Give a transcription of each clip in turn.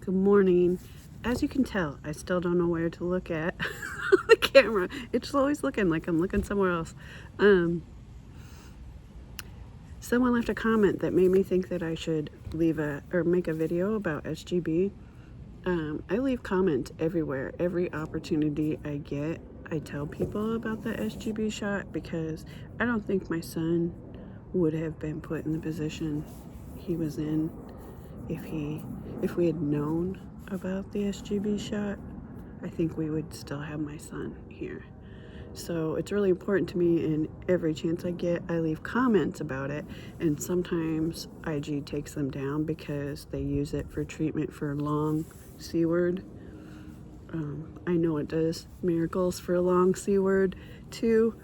Good morning. As you can tell, I still don't know where to look at the camera. It's always looking like I'm looking somewhere else. Someone left a comment that made me think that I should make a video about SGB. I leave comments everywhere. Every opportunity I get, I tell people about the SGB shot because I don't think my son would have been put in the position he was in if we had known about the SGB shot. I think we would still have my son here. So it's really important to me, and every chance I get, I leave comments about it, and sometimes IG takes them down because they use it for treatment for long C word. I know it does miracles for a long C word too.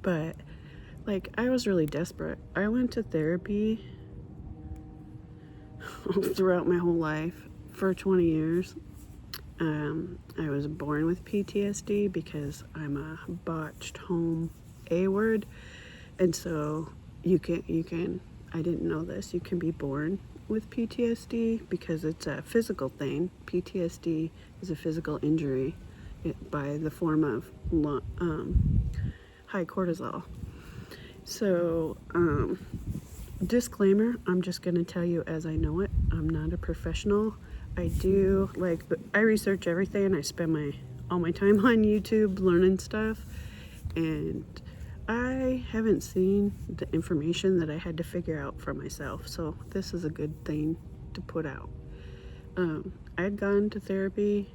But like, I was really desperate. I went to therapy throughout my whole life for 20 years. I was born with PTSD because I'm a botched home A word. And so you can, I didn't know this, you can be born with PTSD because it's a physical thing. PTSD is a physical injury by the form of high cortisol. So, disclaimer, I'm just going to tell you as I know it. I'm not a professional. I research everything. I spend all my time on YouTube learning stuff, and I haven't seen the information that I had to figure out for myself. So this is a good thing to put out. I'd gone to therapy.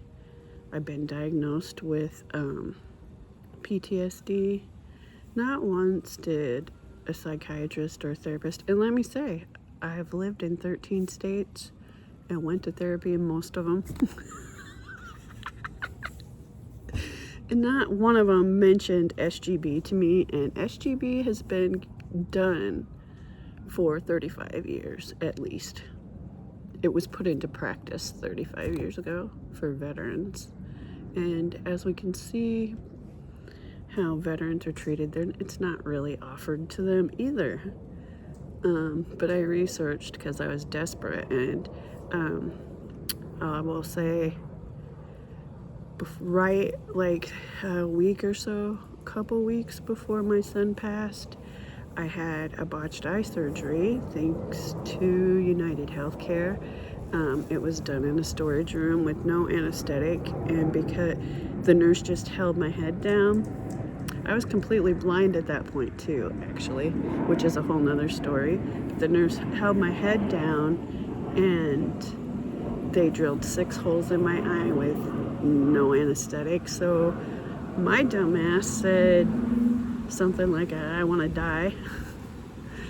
I've been diagnosed with PTSD. Not once did a psychiatrist or therapist, and let me say, I've lived in 13 states and went to therapy in most of them. And not one of them mentioned SGB to me, and SGB has been done for 35 years at least. It was put into practice 35 years ago for veterans. And as we can see how veterans are treated, it's not really offered to them either. But I researched because I was desperate, and I will say, right like a week or so, a couple weeks before my son passed, I had a botched eye surgery thanks to United Healthcare. It was done in a storage room with no anesthetic, and because the nurse just held my head down, I was completely blind at that point too, actually, which is a whole nother story. The nurse held my head down, and they drilled 6 holes in my eye with no anesthetic. So my dumbass said something like, I want to die.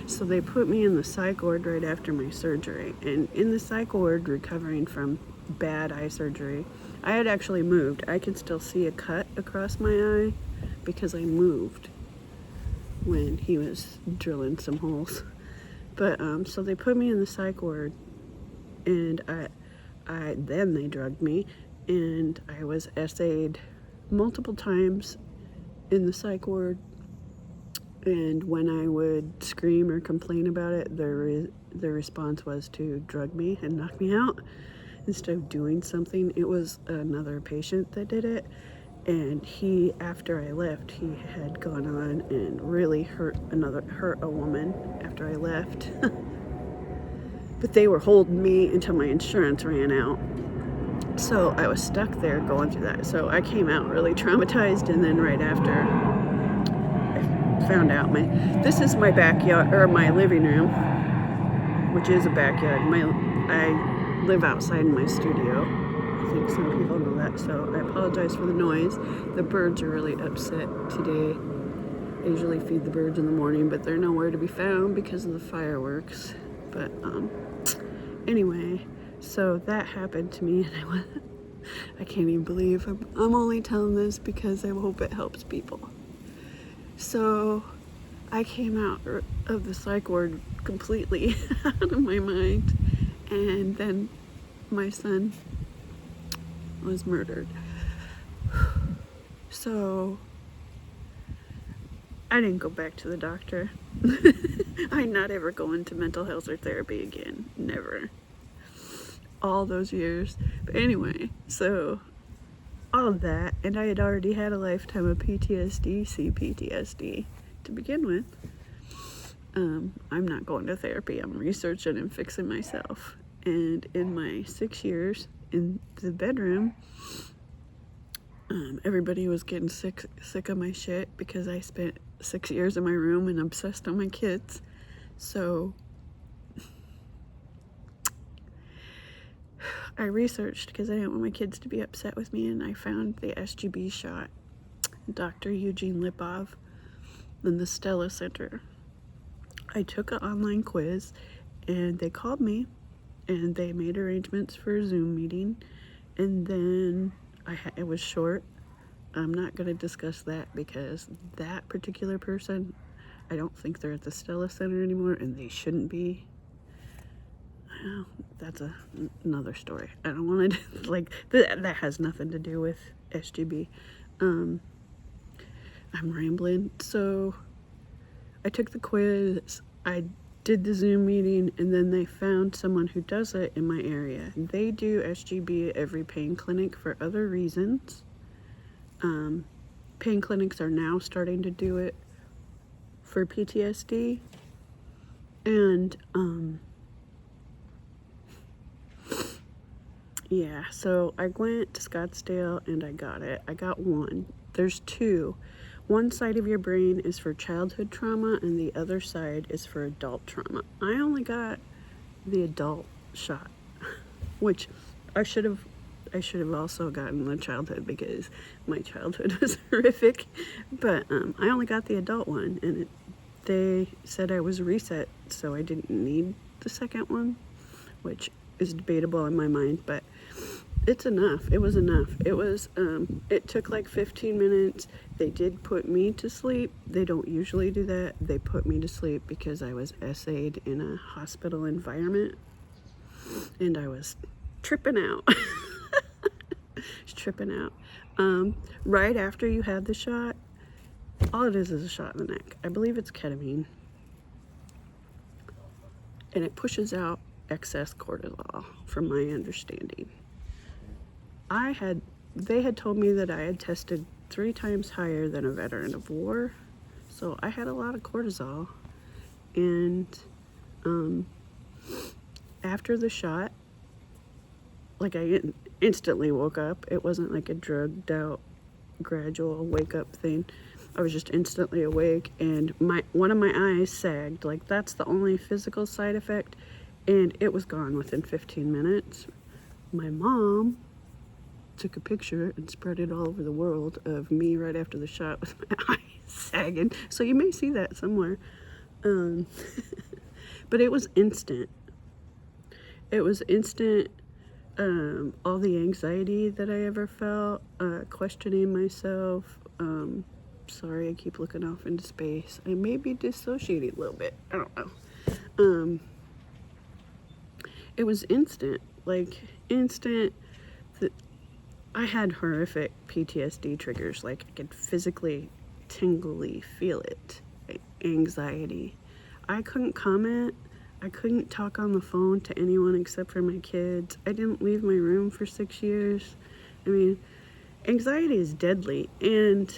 So they put me in the psych ward right after my surgery. And in the psych ward, recovering from bad eye surgery, I had actually moved. I could still see a cut across my eye because I moved when he was drilling some holes. But so they put me in the psych ward, and then they drugged me, and I was essayed multiple times in the psych ward. And when I would scream or complain about it, the response was to drug me and knock me out instead of doing something. It was another patient that did it, and after I left, he had gone on and really hurt a woman after I left. But they were holding me until my insurance ran out. So I was stuck there going through that. So I came out really traumatized, and then right after, I found out this is my backyard, or my living room, which is a backyard. I live outside in my studio. I think some people know that, so I apologize for the noise. The birds are really upset today. I usually feed the birds in the morning, but they're nowhere to be found because of the fireworks. But anyway, so that happened to me, and I can't even believe I'm only telling this because I hope it helps people. So I came out of the psych ward completely out of my mind, and then my son was murdered. So I didn't go back to the doctor. I'm not ever going to mental health or therapy again. Never. All those years. But anyway, so all of that, and I had already had a lifetime of PTSD, CPTSD to begin with. I'm not going to therapy. I'm researching and fixing myself. And in my 6 years in the bedroom, everybody was getting sick of my shit because I spent 6 years in my room and obsessed on my kids. So I researched because I didn't want my kids to be upset with me, and I found the SGB shot, Dr. Eugene Lipov, in the Stella Center. I took an online quiz, and they called me, and they made arrangements for a Zoom meeting, and then it was short. I'm not going to discuss that because that particular person, I don't think they're at the Stella Center anymore, and they shouldn't be. Well, that's another story. I don't want to, like, that has nothing to do with SGB. I'm rambling. So I took the quiz, I did the Zoom meeting, and then they found someone who does it in my area. They do SGB at every pain clinic for other reasons. Pain clinics are now starting to do it for PTSD. And, yeah, so I went to Scottsdale and I got it. I got one. There's two. One side of your brain is for childhood trauma and the other side is for adult trauma. I only got the adult shot, which I should have also gotten the childhood because my childhood was horrific. But I only got the adult one, and they said I was reset, so I didn't need the second one, which is debatable in my mind, but it's enough. It was enough. It was, it took like 15 minutes. They did put me to sleep. They don't usually do that. They put me to sleep because I was essayed in a hospital environment, and I was tripping out. Tripping out. Right after you had the shot, all it is a shot in the neck. I believe it's ketamine. And it pushes out excess cortisol, from my understanding. They had told me that I had tested 3 times higher than a veteran of war. So I had a lot of cortisol. And after the shot, like, I instantly woke up. It wasn't like a drugged out, gradual wake up thing. I was just instantly awake, and one of my eyes sagged. Like, that's the only physical side effect, and it was gone within 15 minutes. My mom took a picture and spread it all over the world of me right after the shot with my eyes sagging. So you may see that somewhere. But it was instant. It was instant. All the anxiety that I ever felt, questioning myself. Sorry, I keep looking off into space. I may be dissociating a little bit. I don't know. It was instant. Like, instant. I had horrific PTSD triggers. Like, I could physically, tingly feel it. Anxiety. I couldn't comment. I couldn't talk on the phone to anyone except for my kids. I didn't leave my room for 6 years. I mean, anxiety is deadly, and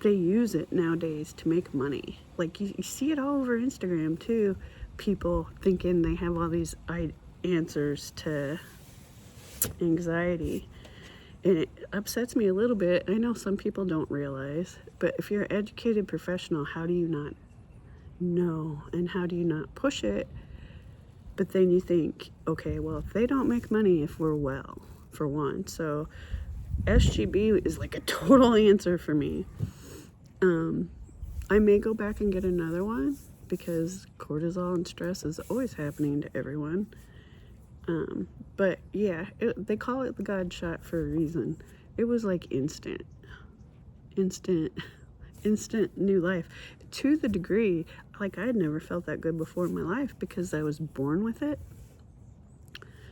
they use it nowadays to make money. Like, you see it all over Instagram too. People thinking they have all these answers to anxiety. And it upsets me a little bit. I know some people don't realize, but if you're an educated professional, how do you not know? And how do you not push it? But then you think, okay, well, if they don't make money if we're well, for one. So SGB is like a total answer for me. I may go back and get another one because cortisol and stress is always happening to everyone. But yeah, they call it the God shot for a reason. It was like instant new life, to the degree, like, I had never felt that good before in my life because I was born with it.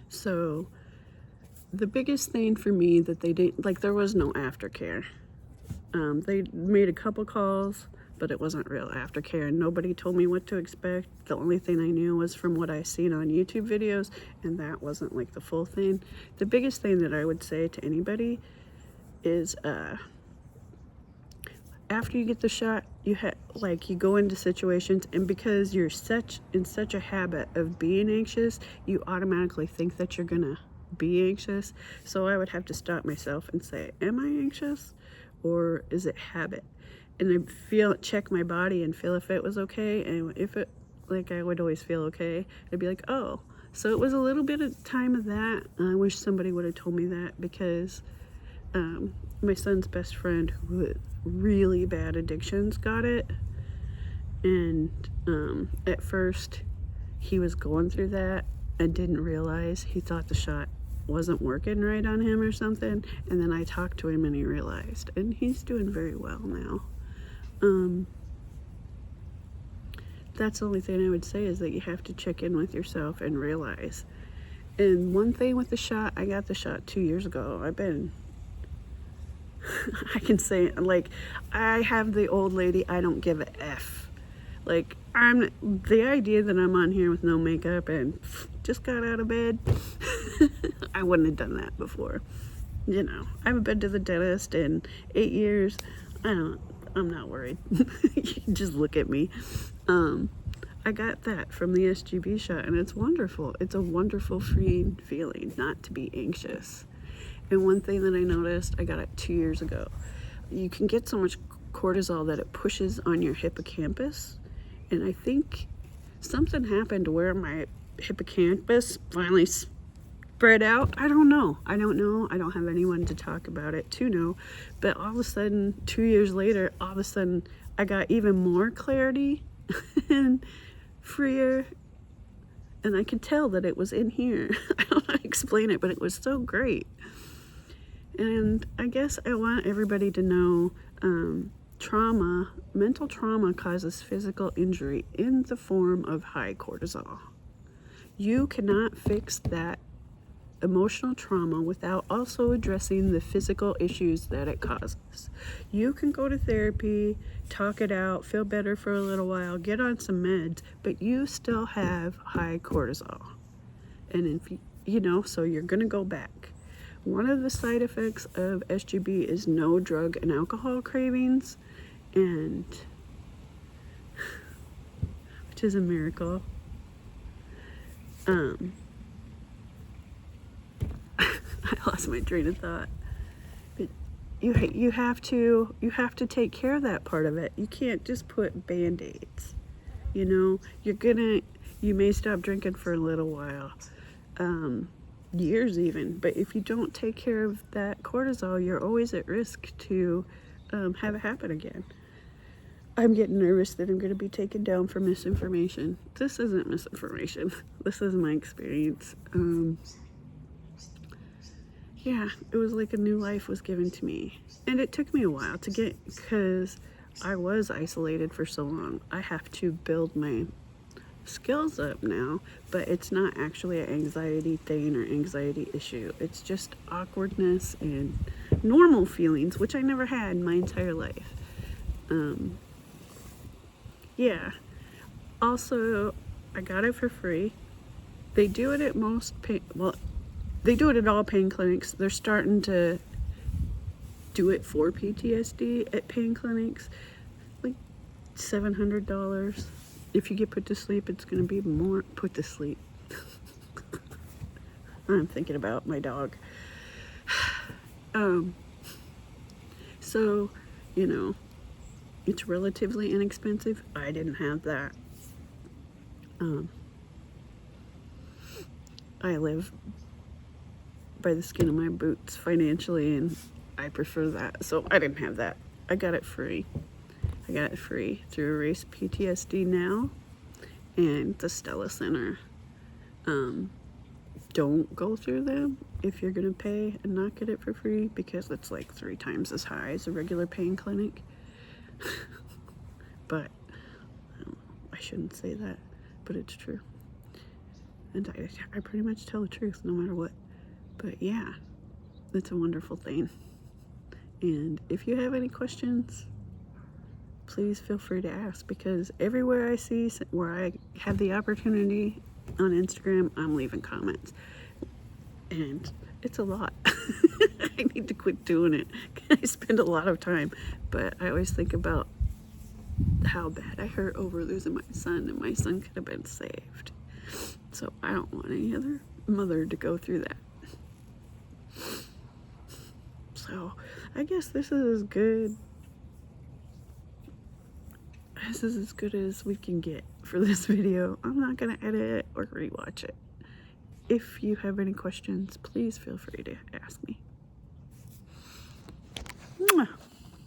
So the biggest thing for me that they didn't, like, there was no aftercare. They made a couple calls but it wasn't real aftercare, and nobody told me what to expect. The only thing I knew was from what I seen on YouTube videos, and that wasn't like the full thing. The biggest thing that I would say to anybody is after you get the shot, you go into situations, and because you're in such a habit of being anxious, you automatically think that you're gonna be anxious. So I would have to stop myself and say, am I anxious, or is it habit? And I check my body and feel if it was okay, and if it, like, I would always feel okay, I'd be like, oh. So it was a little bit of time of that. I wish somebody would have told me that, because my son's best friend, who had really bad addictions, got it. And at first he was going through that and didn't realize. He thought the shot wasn't working right on him or something, and then I talked to him and he realized, and he's doing very well now. That's the only thing I would say, is that you have to check in with yourself and realize. And one thing with the shot, I got the shot 2 years ago. I can say, like, I have the old lady, I don't give a F. Like, the idea that I'm on here with no makeup and just got out of bed, I wouldn't have done that before. You know, I haven't been to the dentist in 8 years. I'm not worried. Just look at me. I got that from the SGB shot, and it's wonderful. It's a wonderful freeing feeling not to be anxious. And one thing that I noticed, I got it 2 years ago. You can get so much cortisol that it pushes on your hippocampus. And I think something happened where my hippocampus finally spread out. I don't know. I don't have anyone to talk about it to know. But all of a sudden, 2 years later, all of a sudden, I got even more clarity and freer. And I could tell that it was in here. I don't know how to explain it, but it was so great. And I guess I want everybody to know mental trauma causes physical injury in the form of high cortisol. You cannot fix that emotional trauma without also addressing the physical issues that it causes. You can go to therapy, talk it out, feel better for a little while, get on some meds, but you still have high cortisol. And if so you're gonna go back. One of the side effects of SGB is no drug and alcohol cravings, and which is a miracle. I lost my train of thought. But you have to take care of that part of it. You can't just put band-aids. You may stop drinking for a little while. Years even, but if you don't take care of that cortisol, you're always at risk to have it happen again. I'm getting nervous that I'm going to be taken down for misinformation. This isn't misinformation. This is my experience. Yeah, it was like a new life was given to me, and it took me a while to get, because I was isolated for so long. I have to build my skills up now, but it's not actually an anxiety thing or anxiety issue. It's just awkwardness and normal feelings, which I never had in my entire life. Yeah. Also, I got it for free. They do it at they do it at all pain clinics. They're starting to do it for PTSD at pain clinics, like $700. If you get put to sleep, it's going to be more put to sleep. I'm thinking about my dog. So, it's relatively inexpensive. I didn't have that. I live by the skin of my boots financially, and I prefer that. So I didn't have that. I got it free. I got it free through Erase PTSD Now and the Stella Center. Don't go through them if you're gonna pay and not get it for free, because it's like 3 times as high as a regular pain clinic. But I shouldn't say that, but it's true. And I pretty much tell the truth no matter what. But yeah, it's a wonderful thing. And if you have any questions, please feel free to ask, because everywhere I see where I have the opportunity on Instagram, I'm leaving comments. And it's a lot. I need to quit doing it. I spend a lot of time, but I always think about how bad I hurt over losing my son, and my son could have been saved. So I don't want any other mother to go through that. So I guess this is as good. This is as good as we can get for this video. I'm not gonna edit it or rewatch it. If you have any questions, please feel free to ask me. Mwah.